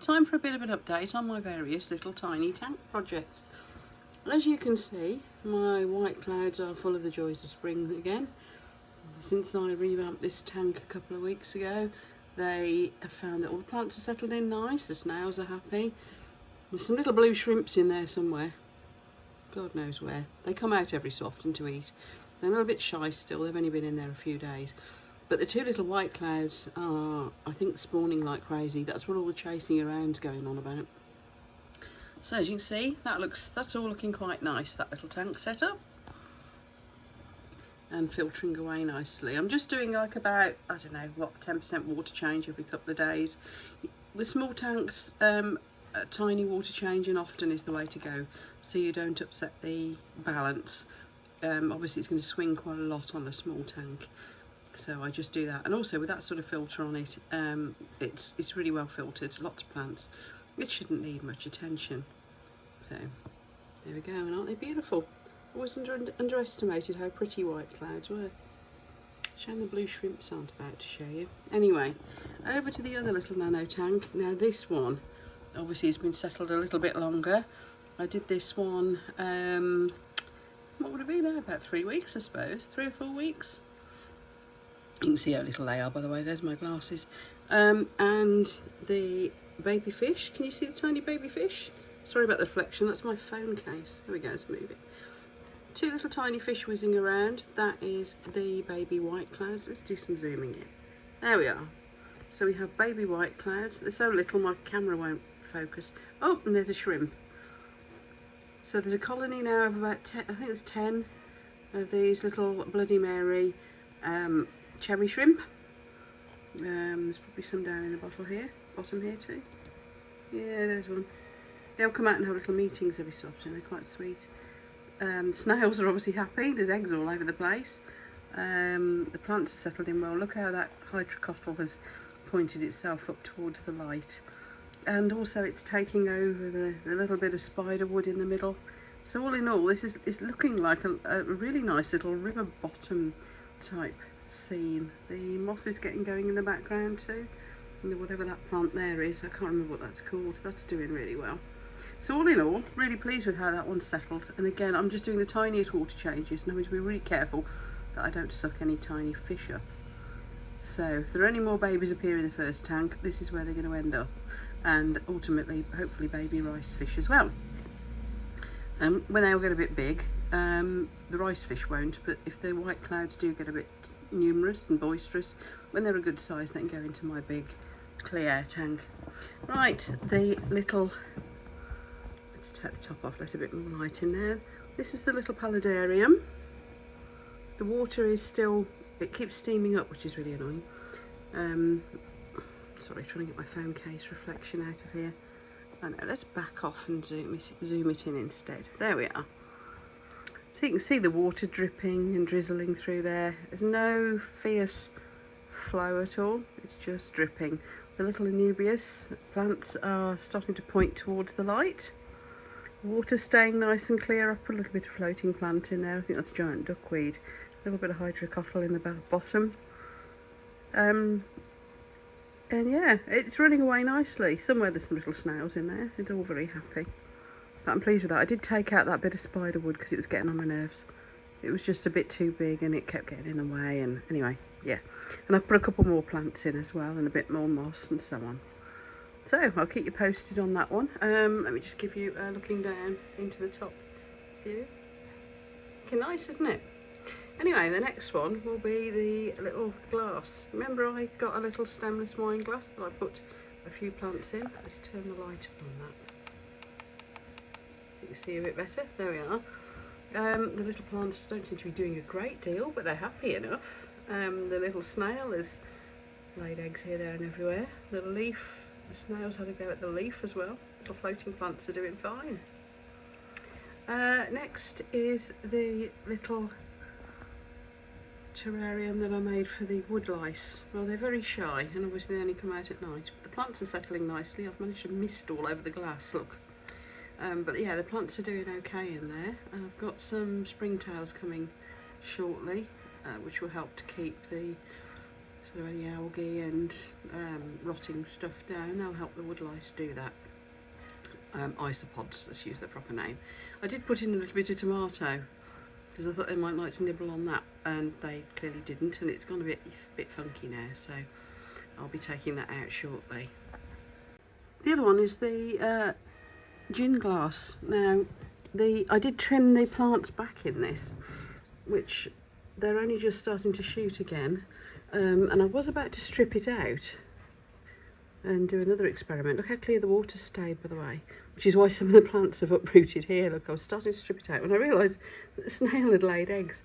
Time for a bit of an update on my various little tiny tank projects. As you can see, my white clouds are full of the joys of spring again. Since I revamped this tank a couple of weeks ago, they have found that all the plants are settled in nice, the snails are happy. There's some little blue shrimps in there somewhere, God knows where. They come out every so often to eat. They're a little bit shy still, they've only been in there a few days. But the two little white clouds are, I think, spawning like crazy. That's what all the chasing around's going on about. So as you can see, that's all looking quite nice, that little tank setup. And filtering away nicely. I'm just doing like about, I don't know, what, 10% water change every couple of days. With small tanks, a tiny water change and often is the way to go, so you don't upset the balance. Obviously it's going to swing quite a lot on a small tank. So I just do that, and also with that sort of filter on it, it's really well filtered, lots of plants. It shouldn't need much attention. So there we go, and aren't they beautiful? Always underestimated how pretty white clouds were. Shame the blue shrimps aren't about to show you. Anyway, over to the other little nano tank. Now this one obviously has been settled a little bit longer. I did this one, what would it be now, about 3 weeks I suppose, 3 or 4 weeks. You can see how little they are, by the way. There's my glasses. And the baby fish. Can you see the tiny baby fish? Sorry about the reflection. That's my phone case. There we go. Let's move it. 2 little tiny fish whizzing around. That is the baby white clouds. Let's do some zooming in. There we are. So we have baby white clouds. They're so little my camera won't focus. Oh, and there's a shrimp. So there's a colony now of about 10, I think there's 10 of these little Bloody Mary cherry shrimp. There's probably some down in the bottom here too. Yeah, there's one. They'll come out and have little meetings every so often. They're quite sweet. Snails are obviously happy. There's eggs all over the place. The plants are settled in well. Look how that hydrocotyle has pointed itself up towards the light, and also it's taking over the little bit of spider wood in the middle. So all in all, this is looking like a really nice little river bottom type scene. The moss is getting going in the background too, and whatever that plant there is, I can't remember what that's called, that's doing really well. So all in all, really pleased with how that one's settled. And again, I'm just doing the tiniest water changes, and I'm going to be really careful that I don't suck any tiny fish up. So if there are any more babies appear in the first tank, this is where they're going to end up, and ultimately hopefully baby rice fish as well. When they all get a bit big, the rice fish won't, but if the white clouds do get a bit numerous and boisterous, when they're a good size, they can go into my big clear tank. Right, the little, let's take the top off, let a bit more light in there. This is the little paludarium. The water is still, it keeps steaming up, which is really annoying. Sorry, trying to get my phone case reflection out of here. I know, let's back off and zoom it in instead. There we are. So you can see the water dripping and drizzling through there. There's no fierce flow at all, it's just dripping. The little anubias plants are starting to point towards the light. Water's staying nice and clear. I've put a little bit of floating plant in there. I think that's giant duckweed. A little bit of hydrocotyle in the bottom. And yeah, it's running away nicely. Somewhere there's some little snails in there. They're all very happy. But I'm pleased with that. I did take out that bit of spider wood because it was getting on my nerves. It was just a bit too big and it kept getting in the way, and anyway, yeah. And I've put a couple more plants in as well, and a bit more moss and so on. So I'll keep you posted on that one. Let me just give you looking down into the top view. Looking nice, isn't it? Anyway, the next one will be the little glass. Remember I got a little stemless wine glass that I put a few plants in? Let's turn the light up on that. You can see a bit better. There we are. The little plants don't seem to be doing a great deal, but they're happy enough. The little snail has laid eggs here, there and everywhere. The leaf, the snails had a go at the leaf as well. Little floating plants are doing fine. Next is the little terrarium that I made for the wood lice. Well, they're very shy and obviously they only come out at night, but the plants are settling nicely. I've managed to mist all over the glass, look. But yeah, the plants are doing okay in there. I've got some springtails coming shortly, which will help to keep the sort of any algae and rotting stuff down. They'll help the wood lice do that. Isopods, let's use their proper name. I did put in a little bit of tomato because I thought they might like to nibble on that, and they clearly didn't, and it's gone a bit funky now, so I'll be taking that out shortly. The other one is the gin glass. Now, I did trim the plants back in this, which they're only just starting to shoot again, and I was about to strip it out and do another experiment. Look how clear the water stayed, by the way, which is why some of the plants have uprooted here. Look, I was starting to strip it out when I realised that the snail had laid eggs.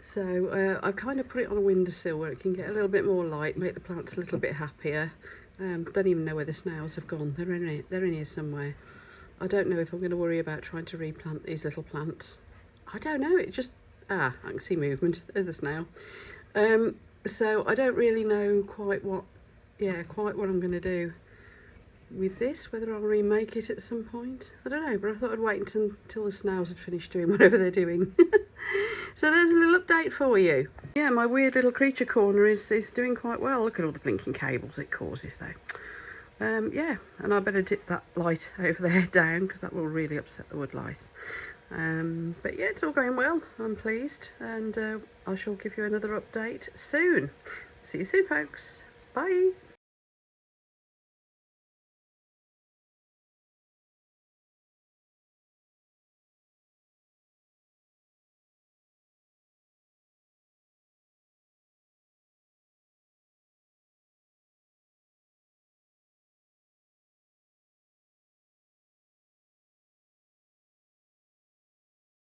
So I kind of put it on a windowsill where it can get a little bit more light, make the plants a little bit happier. Don't even know where the snails have gone. They're in here somewhere. I don't know if I'm going to worry about trying to replant these little plants. I don't know, it just... I can see movement. There's the snail. So I don't really know quite what I'm going to do with this, whether I'll remake it at some point. I don't know, but I thought I'd wait until the snails had finished doing whatever they're doing. So there's a little update for you. Yeah, my weird little creature corner is doing quite well. Look at all the blinking cables it causes though. Yeah, and I better dip that light over there down because that will really upset the wood lice. But yeah, it's all going well. I'm pleased, and I shall give you another update soon. See you soon, folks. Bye.